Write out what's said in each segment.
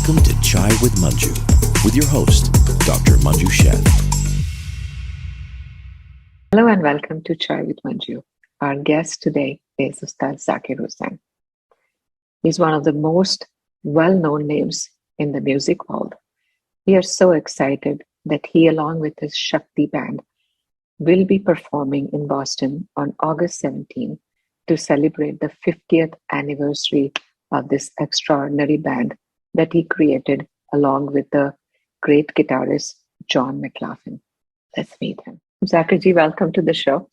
Welcome to Chai with Manju, with your host, Dr. Manju Sheth. Hello and welcome to Chai with Manju. Our guest today is Ustad Zakir Hussain. He's one of the most well-known names in the music world. We are so excited that he, along with his Shakti band, will be performing in Boston on August 17 to celebrate the 50th anniversary of this extraordinary band that he created along with the great guitarist John McLaughlin. Let's meet him. Zakirji, welcome to the show.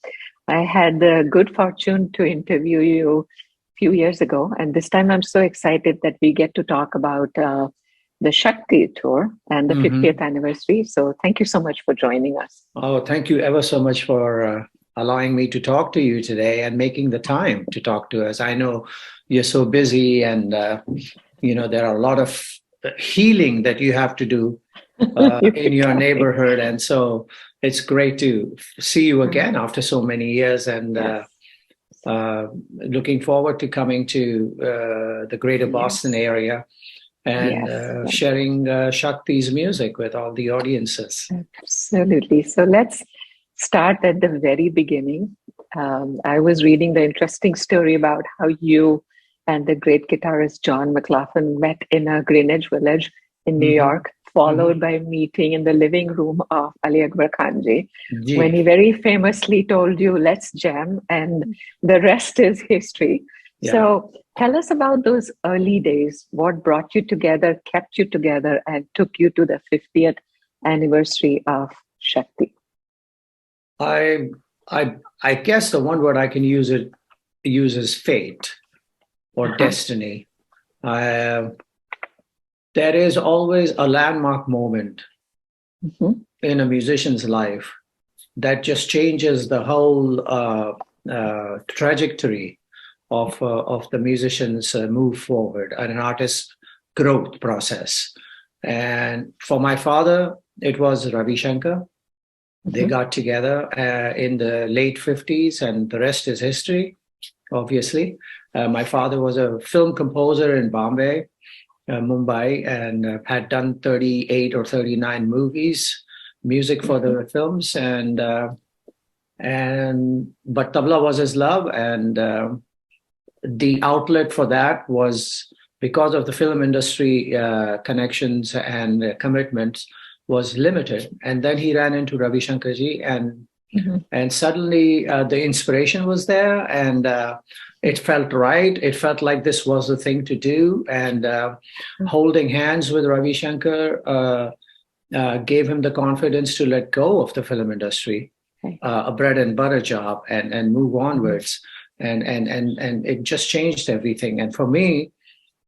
I had the good fortune to interview you a few years ago, and this time I'm so excited that we get to talk about the Shakti Tour and the 50th anniversary. So thank you so much for joining us. Oh, thank you ever so much for allowing me to talk to you today and making the time to talk to us. I know you're so busy and, there are a lot of healing that you have to do in your neighborhood. And so it's great to see you again after so many years and looking forward to coming to the greater Boston area and sharing Shakti's music with all the audiences. Absolutely. So let's start at the very beginning. I was reading the interesting story about how you and the great guitarist John McLaughlin met in a Greenwich Village in New York, followed by a meeting in the living room of Ali Akbar Khanji, when he very famously told you, let's jam, and the rest is history. Yeah. So tell us about those early days. What brought you together, kept you together, and took you to the 50th anniversary of Shakti? I guess the one word I can use is fate or destiny. There is always a landmark moment in a musician's life that just changes the whole trajectory of the musician's move forward and an artist's growth process. And for my father, it was Ravi Shankar. They got together in the late 50s, and the rest is history, obviously. My father was a film composer in Bombay, Mumbai, and had done 38 or 39 movies, music for the films, but tabla was his love, and the outlet for that was because of the film industry connections and commitments was limited. And then he ran into Ravi Shankar ji, and suddenly the inspiration was there, and it felt right. It felt like this was the thing to do. And holding hands with Ravi Shankar gave him the confidence to let go of the film industry, a bread and butter job, and move onwards. And it just changed everything. And for me,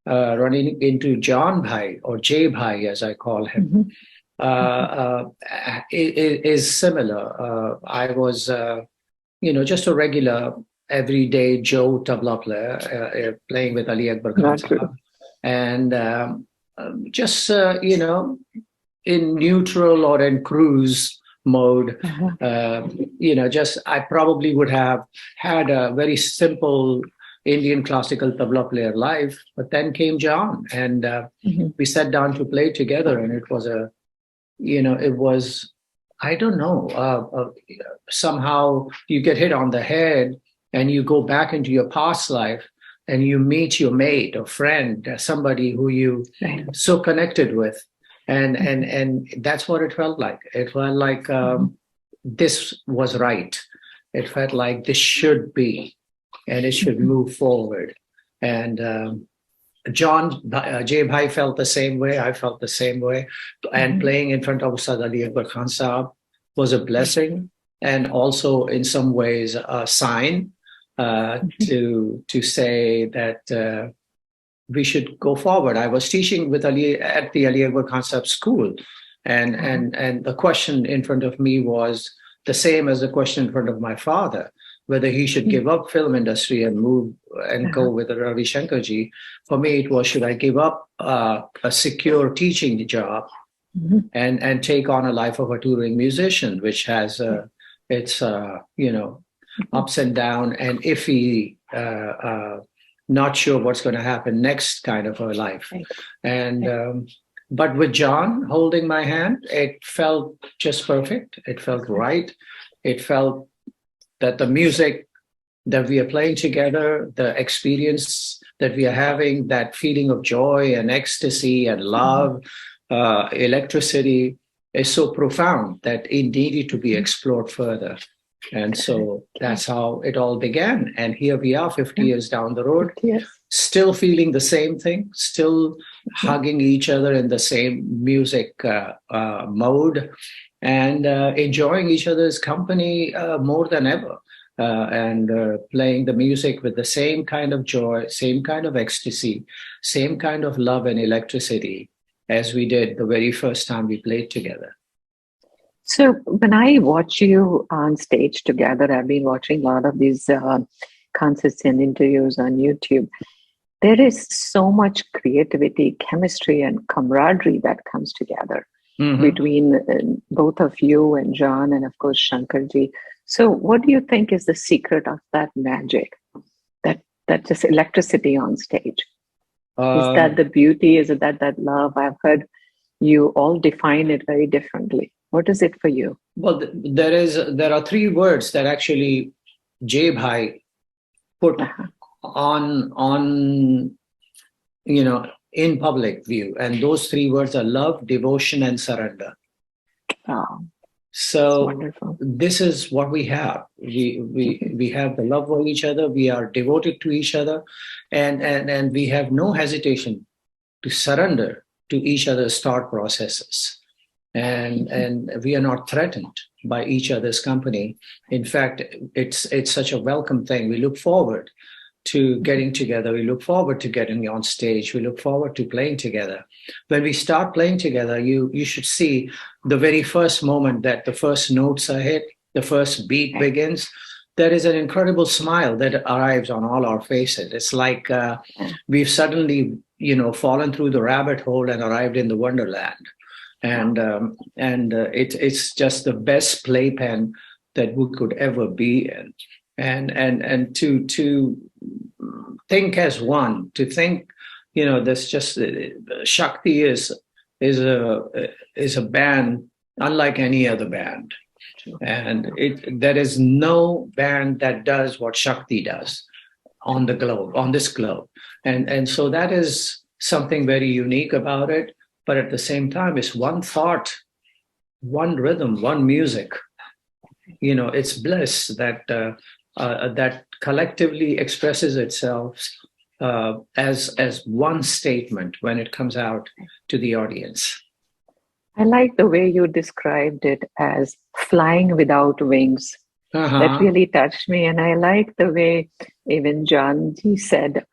running into John Bhai, or Jay Bhai as I call him, is similar. I was, just a regular, everyday Joe tabla player, playing with Ali Akbar Khan. And in neutral or in cruise mode, I probably would have had a very simple Indian classical tabla player life. But then came John, and we sat down to play together, and it was I don't know, somehow you get hit on the head and you go back into your past life and you meet your mate or friend, somebody who you so connected with. And that's what it felt like. It felt like this was right. It felt like this should be, and it should move forward. And Jay Bhai felt the same way. I felt the same way. And playing in front of Ustad Ali Akbar Khan Saab was a blessing, and also in some ways a sign to say that we should go forward. I was teaching with Ali at the Ali Akbar Khan Saab school, and the question in front of me was the same as the question in front of my father, whether he should give up film industry and move and go with Ravi Shankar ji. For me, it was, should I give up a secure teaching job and take on a life of a touring musician, which has its ups and downs and iffy not sure what's going to happen next kind of a life. Right. And but with John holding my hand, it felt just perfect. It felt right. It felt that the music that we are playing together, the experience that we are having, that feeling of joy and ecstasy and love, electricity is so profound that it needed to be explored further. And so that's how it all began. And here we are 50 years down the road, still feeling the same thing, still hugging each other in the same music mode, and enjoying each other's company more than ever. And playing the music with the same kind of joy, same kind of ecstasy, same kind of love and electricity as we did the very first time we played together. So when I watch you on stage together, I've been watching a lot of these concerts and interviews on YouTube. There is so much creativity, chemistry, and camaraderie that comes together between both of you and John, and of course Shankarji. So what do you think is the secret of that magic, that just electricity on stage? Is that the beauty? Is it that love? I've heard you all define it very differently. What is it for you? Well, there are three words that actually Jay Bhai put on in public view, and those three words are love, devotion, and surrender. Oh, so wonderful. This is what we have. We have the love for each other. We are devoted to each other, and we have no hesitation to surrender to each other's thought processes. And we are not threatened by each other's company. In fact, it's such a welcome thing. We look forward to getting together. We look forward to getting on stage. We look forward to playing together. When we start playing together, you should see the very first moment that the first notes are hit, the first beat begins. There is an incredible smile that arrives on all our faces. It's like we've suddenly, fallen through the rabbit hole and arrived in the wonderland. And it's just the best playpen that we could ever be in. And to think as one, to think, there's just Shakti is a band unlike any other band, and there is no band that does what Shakti does on this globe, and so that is something very unique about it. But at the same time, it's one thought, one rhythm, one music. It's bliss that collectively expresses itself as one statement when it comes out to the audience. I like the way you described it as flying without wings. That really touched me. And I like the way even John G said,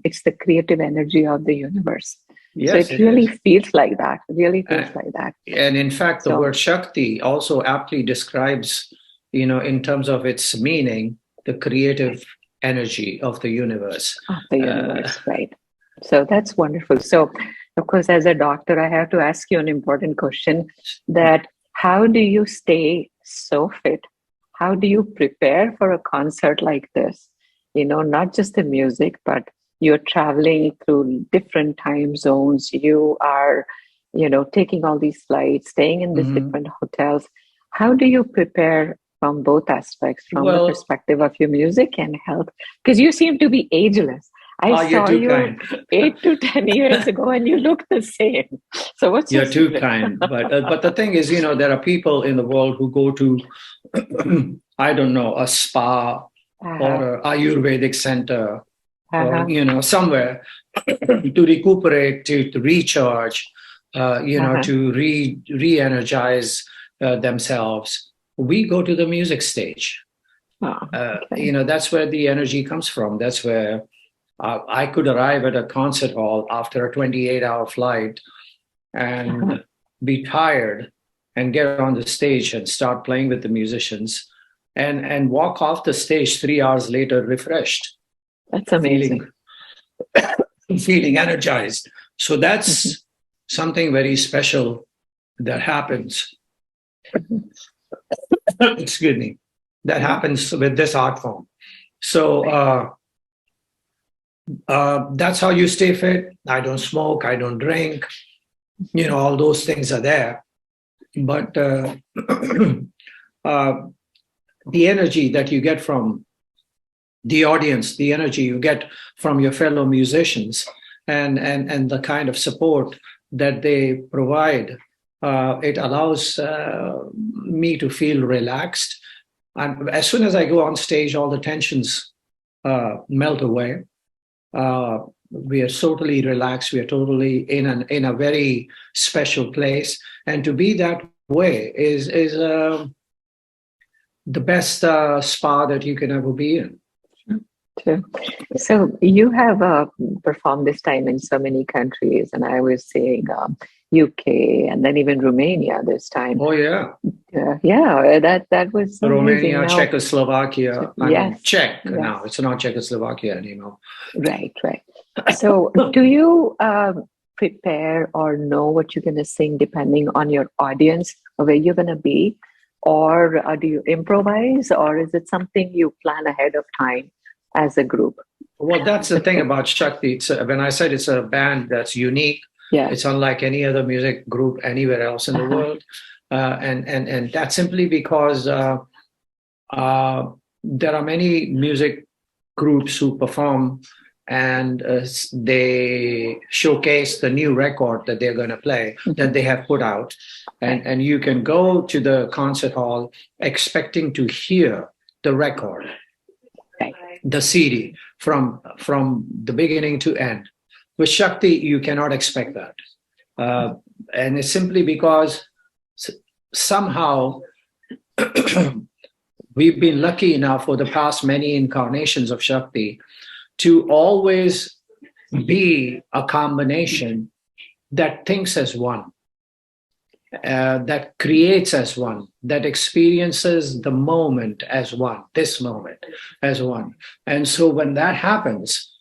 it's the creative energy of the universe. Yes, so it really feels like that. It really feels like that. And in fact, the word Shakti also aptly describes, in terms of its meaning, the creative energy of the universe. Of the universe, right. So that's wonderful. So, of course, as a doctor, I have to ask you an important question, that how do you stay so fit? How do you prepare for a concert like this? Not just the music, but you're traveling through different time zones. You are, taking all these flights, staying in these different hotels. How do you prepare from both aspects, from the perspective of your music and health? Because you seem to be ageless. I saw you 8 to 10 years ago and you look the same. So what's You're too kind. But the thing is, there are people in the world who go to, I don't know, a spa or an Ayurvedic center, or, somewhere to recuperate, to recharge, to re-energize themselves. We go to the music stage. That's where the energy comes from. That's where I could arrive at a concert hall after a 28-hour flight and be tired and get on the stage and start playing with the musicians and walk off the stage 3 hours later refreshed. That's amazing. Feeling energized. So that's something very special that happens. Excuse me. That happens with this art form. So That's how you stay fit. I don't smoke, I don't drink, all those things are there. But uh, the energy that you get from the audience, the energy you get from your fellow musicians, and the kind of support that they provide, it allows me to feel relaxed. And as soon as I go on stage, all the tensions melt away. We are totally relaxed. We are totally in a very special place, and to be that way is the best spa that you can ever be in. True. So you have performed this time in so many countries, and I was saying UK and then even Romania this time. Oh yeah, yeah, that was Romania, amazing. Czechoslovakia. I mean, Czech yes. now. It's not Czechoslovakia anymore. Right. So, do you prepare or know what you're going to sing depending on your audience or where you're going to be, or do you improvise, or is it something you plan ahead of time as a group? Well, that's the thing about Shakti. When I said it's a band that's unique, it's unlike any other music group anywhere else in the world, and that's simply because there are many music groups who perform and they showcase the new record that they're going to play, that they have put out, and you can go to the concert hall expecting to hear the record, the CD from the beginning to end. With Shakti, you cannot expect that, and it's simply because somehow we've been lucky enough for the past many incarnations of Shakti to always be a combination that thinks as one, that creates as one, that experiences the moment as one, this moment as one. And so when that happens,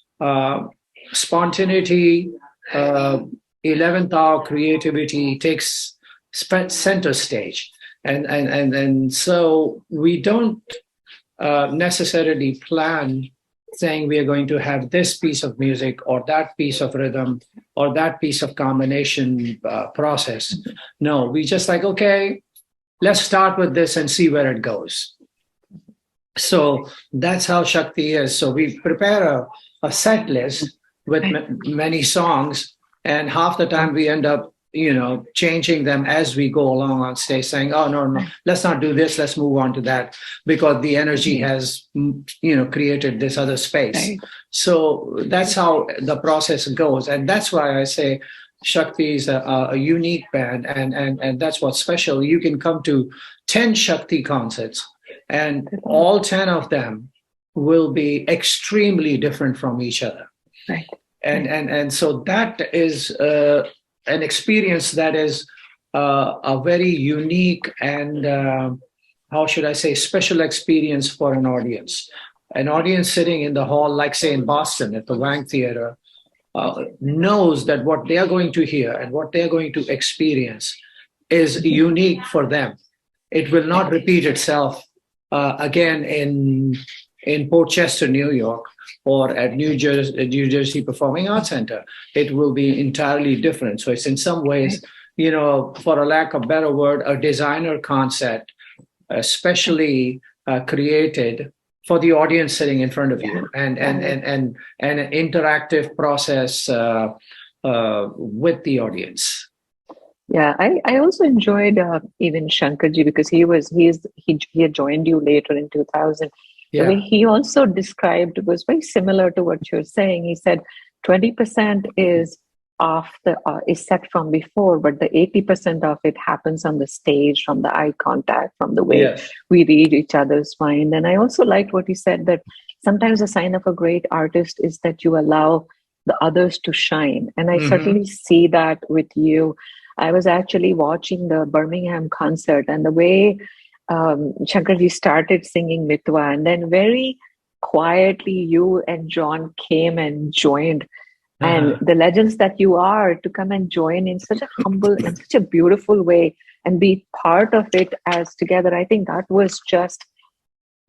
spontaneity, 11th hour creativity takes center stage. And so we don't necessarily plan saying we are going to have this piece of music or that piece of rhythm or that piece of combination process. No, we just like, okay, let's start with this and see where it goes. So that's how Shakti is. So we prepare a set list with many songs, and half the time we end up changing them as we go along on stage, saying, oh, no, let's not do this, let's move on to that, because the energy has, created this other space. Right. So that's how the process goes. And that's why I say Shakti is a unique band, and that's what's special. You can come to 10 Shakti concerts, and all 10 of them will be extremely different from each other. Right. And so that is an experience that is a very unique and, how should I say, special experience for an audience. An audience sitting in the hall, like say in Boston at the Wang Theater, knows that what they are going to hear and what they are going to experience is unique for them. It will not repeat itself again in Port Chester, New York, or at New Jersey Performing Arts Center. It will be entirely different. So it's in some ways, for a lack of a better word, a designer concept, especially created for the audience sitting in front of you, and an interactive process with the audience. Yeah, I also enjoyed even Shankarji, because he had joined you later in 2000. Yeah. The way he also described was very similar to what you're saying. He said 20% is set from before, but the 80% of it happens on the stage, from the eye contact, from the way we read each other's mind. And I also liked what he said, that sometimes a sign of a great artist is that you allow the others to shine. And I certainly see that with you. I was actually watching the Birmingham concert, and the way Shankarji started singing Mitwa, and then very quietly you and John came and joined. And the legends that you are, to come and join in such a humble and such a beautiful way and be part of it as together, I think that was just,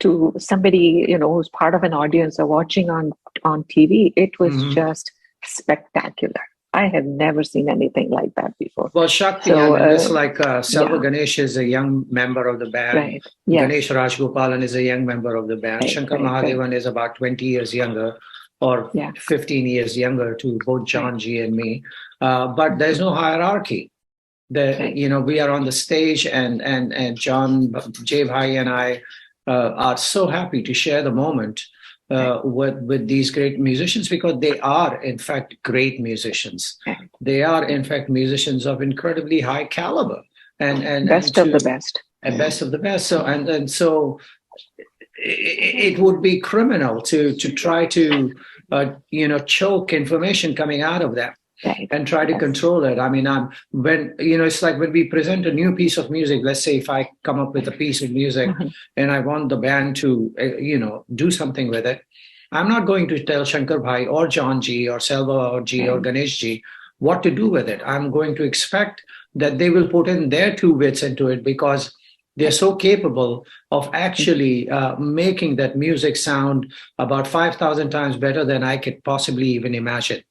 to somebody who's part of an audience or watching on on TV, it was Mhm. just spectacular. I have never seen anything like that before. Well, Shakti, So, I mean, just like Selva yeah, Ganesh is a young member of the band. right. Yes, Ganesh Rajgopalan is a young member of the band. right, Shankar right, right. Mahadevan is about 20 years younger or Yeah, 15 years younger to both right, John G and me. But there's no hierarchy. right. We are on the stage, and John J. Bhai and I are so happy to share the moment with these great musicians, because they are in fact great musicians. Right. They are in fact musicians of incredibly high caliber, and Best of the best. best of the best. So so it would be criminal to try to choke information coming out of them Right. and try to Yes. control it. I mean, when it's like when we present a new piece of music. Let's say if I come up with a piece of music Mhm. and I want the band to do something with it, I'm not going to tell Shankar Bhai or John G or Selva or G or Right. Ganesh G what to do with it. I'm going to expect that they will put in their two bits into it, because they're so capable of actually making that music sound about 5,000 times better than I could possibly even imagine.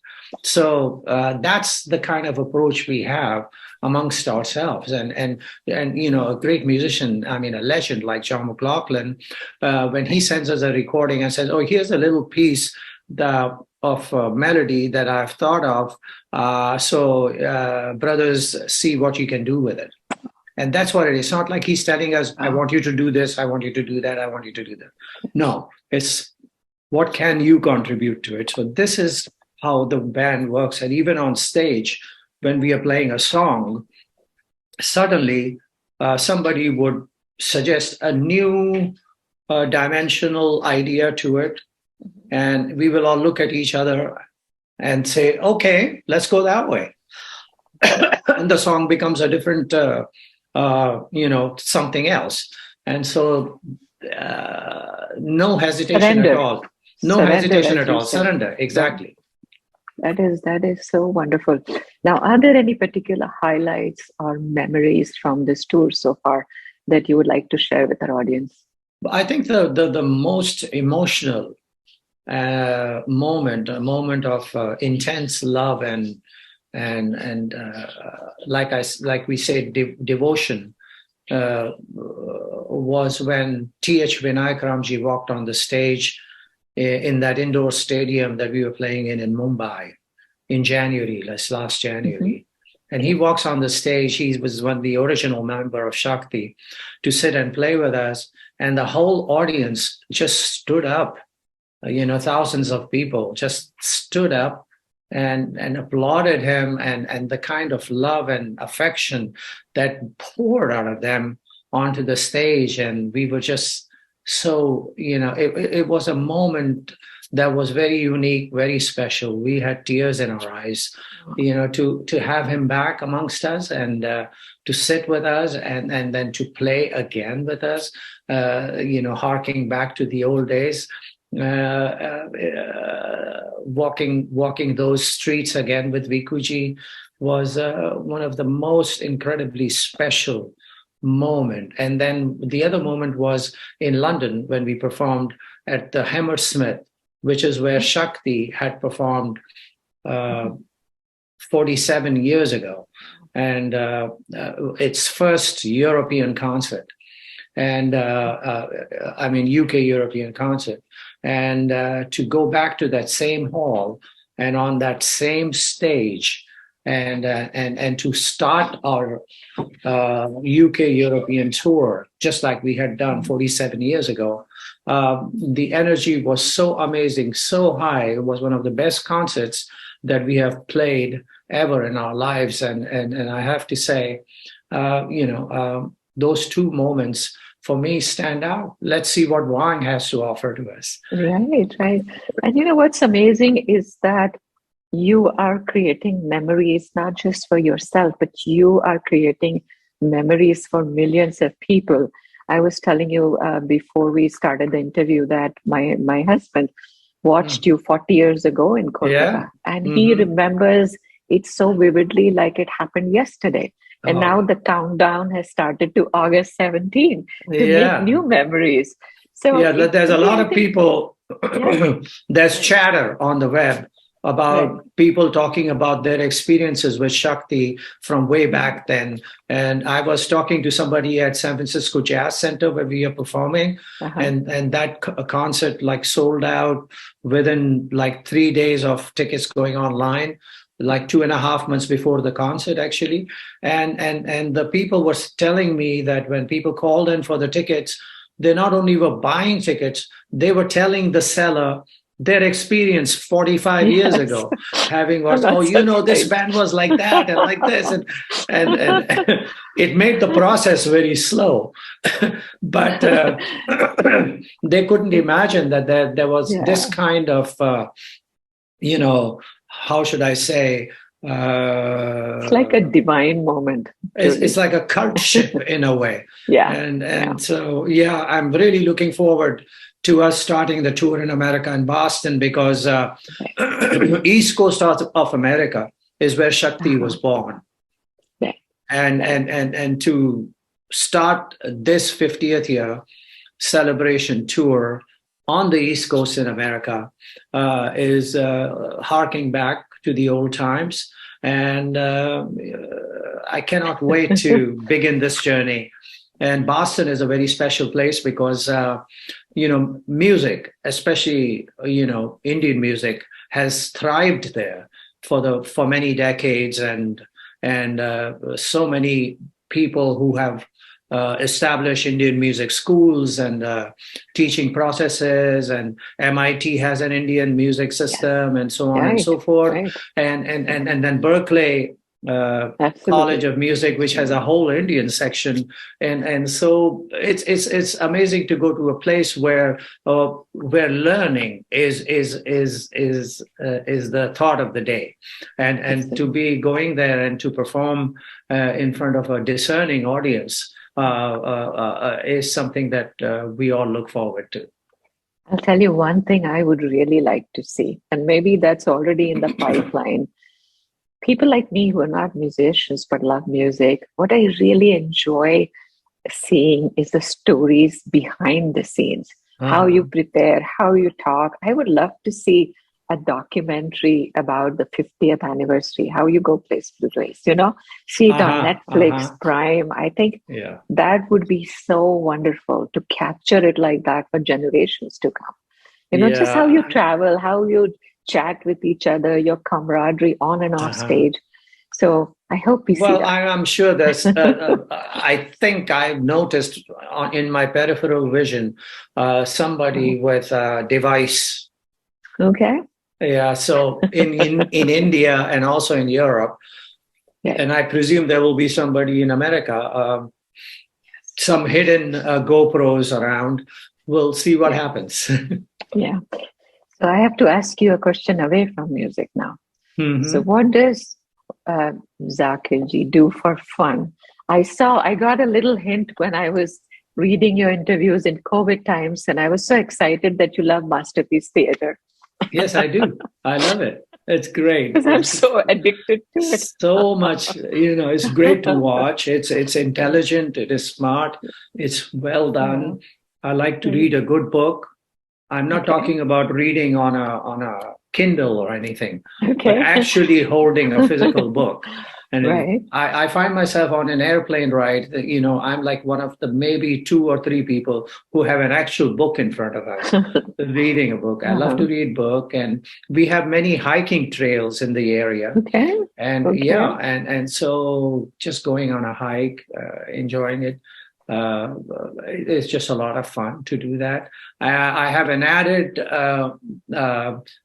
So that's the kind of approach we have amongst ourselves, and a great musician, I mean a legend like John McLaughlin, when he sends us a recording and says, "Oh, here's a little piece of melody that I've thought of, so brothers, see what you can do with it." And that's what it is. It's not like he's telling us, "I want you to do this, I want you to do that, I want you to do that." No, it's what can you contribute to it. So this is how the band works. And even on stage, when we are playing a song, suddenly somebody would suggest a new dimensional idea to it, and we will all look at each other and say, "Okay, let's go that way." And the song becomes a different something else. And so no hesitation Surrender. at all. No Surrender, hesitation as at you all. said. Surrender. Exactly. That is so wonderful. Now, are there any particular highlights or memories from this tour so far that you would like to share with our audience? I think the most emotional moment, a moment of intense love and like we say, devotion, was when T.H. Vinayak Ramji walked on the stage in that indoor stadium that we were playing in Mumbai in January, last January. Mm-hmm. And he walks on the stage. He was one of the original member of Shakti, to sit and play with us. And the whole audience just stood up. Thousands of people just stood up and applauded him, and the kind of love and affection that poured out of them onto the stage. And we were just so, it was a moment that was very unique, very special. We had tears in our eyes, to have him back amongst us, and to sit with us, and then to play again with us, harking back to the old days. Walking those streets again with Vikuji was one of the most incredibly special moment. And then the other moment was in London, when we performed at the Hammersmith, which is where Shakti had performed 47 years ago, and its first European concert, and UK European concert. And to go back to that same hall and on that same stage, and to start our UK European tour, just like we had done 47 years ago. The energy was so amazing, so high. It was one of the best concerts that we have played ever in our lives. And I have to say, those two moments for me stand out. Let's see what Wang has to offer to us. Right. And what's amazing is that you are creating memories, not just for yourself, but you are creating memories for millions of people. I was telling you before we started the interview that my husband watched you 40 years ago in Kolkata, and he remembers it so vividly, like it happened yesterday. And now the countdown has started to August 17 to make new memories. So there's a lot of people there's chatter on the web about people talking about their experiences with Shakti from way back then. And I was talking to somebody at San Francisco Jazz Center where we are performing, and that concert like sold out within like 3 days of tickets going online, like 2.5 months before the concert actually. And the people were telling me that when people called in for the tickets, they not only were buying tickets, they were telling the seller their experience 45 years ago, having watched, this band was like that and like this. And it made the process very slow. But they couldn't imagine that there was this kind of, how should I say? It's like a divine moment. It's like a cultship in a way. So, I'm really looking forward to us starting the tour in America and Boston, because East Coast of America is where Shakti was born. And to start this 50th year celebration tour on the East Coast in America is harking back to the old times. And I cannot wait to begin this journey. And Boston is a very special place because, music, especially, Indian music, has thrived there for many decades. And so many people who have established Indian music schools and teaching processes, and MIT has an Indian music system, and so on and so forth. And then Berkeley College of Music, which has a whole Indian section, and so it's amazing to go to a place where learning is the thought of the day, and to be going there and to perform in front of a discerning audience is something that we all look forward to. I'll tell you one thing I would really like to see, and maybe that's already in the pipeline. People like me who are not musicians but love music, what I really enjoy seeing is the stories behind the scenes, how you prepare, how you talk. I would love to see a documentary about the 50th anniversary, how you go place to place, see it on Netflix, Prime. I think that would be so wonderful to capture it like that for generations to come. Just how you travel, how you chat with each other, your camaraderie on and off stage. So I hope we see that. I'm sure there's, I think I've noticed in my peripheral vision, somebody with a device. Okay. Yeah, so in India and also in Europe, and I presume there will be somebody in America, some hidden GoPros around. We'll see what happens. So I have to ask you a question away from music now. So what does Zakir ji do for fun? I got a little hint when I was reading your interviews in COVID times, and I was so excited that you love Masterpiece Theatre. Yes, I do. I love it. It's great. Because I'm so addicted to it. So much, it's great to watch. It's intelligent. It is smart. It's well done. I like to read a good book. I'm not talking about reading on a Kindle or anything, but actually holding a physical book. And I find myself on an airplane ride, I'm like one of the maybe 2 or 3 people who have an actual book in front of us, reading a book. I love to read book, and we have many hiking trails in the area. And so just going on a hike, enjoying it. It's just a lot of fun to do that. I have an added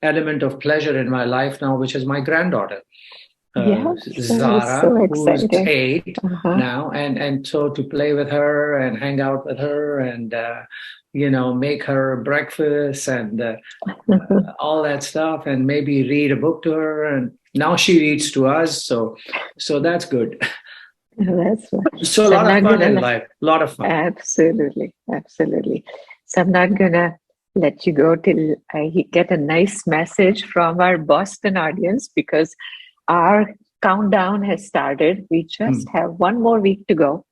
element of pleasure in my life now, which is my granddaughter, Zara, so who's 8 now, and so to play with her and hang out with her and make her breakfast and all that stuff, and maybe read a book to her, and now she reads to us, so that's good. That's right. So a lot of fun in life. A lot of fun. Absolutely. So I'm not gonna let you go till I get a nice message from our Boston audience, because our countdown has started. We just have one more week to go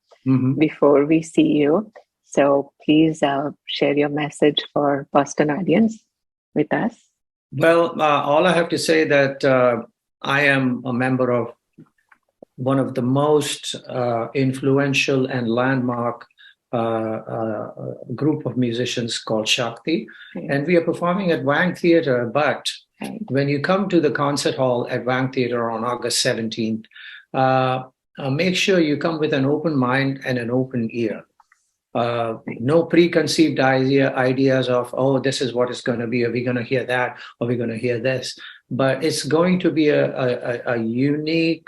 before we see you. So please share your message for Boston audience. with us? Well, all I have to say that I am a member of one of the most influential and landmark group of musicians called Shakti. Right. And we are performing at Wang Theatre. But Right. when you come to the concert hall at Wang Theatre on August 17th, make sure you come with an open mind and an open ear. No preconceived ideas of, oh, this is what it's going to be. Are we going to hear that? Are we going to hear this? But it's going to be a unique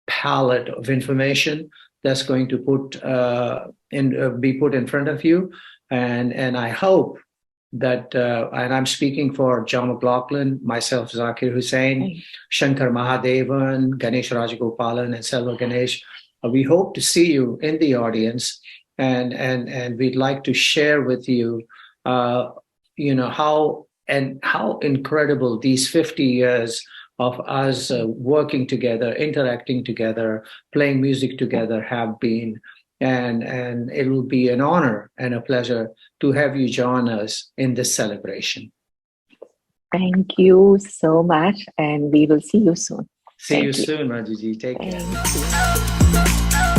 palette of information that's going to be put in front of you. And I hope that, and I'm speaking for John McLaughlin, myself, Zakir Hussain, Shankar Mahadevan, Ganesh Rajagopalan, and Selva Ganesh. We hope to see you in the audience. And we'd like to share with you, how incredible these 50 years of us working together, interacting together, playing music together have been. And it will be an honor and a pleasure to have you join us in this celebration. Thank you so much, and we will see you soon. See you soon, Manju ji. Take care. Thank you.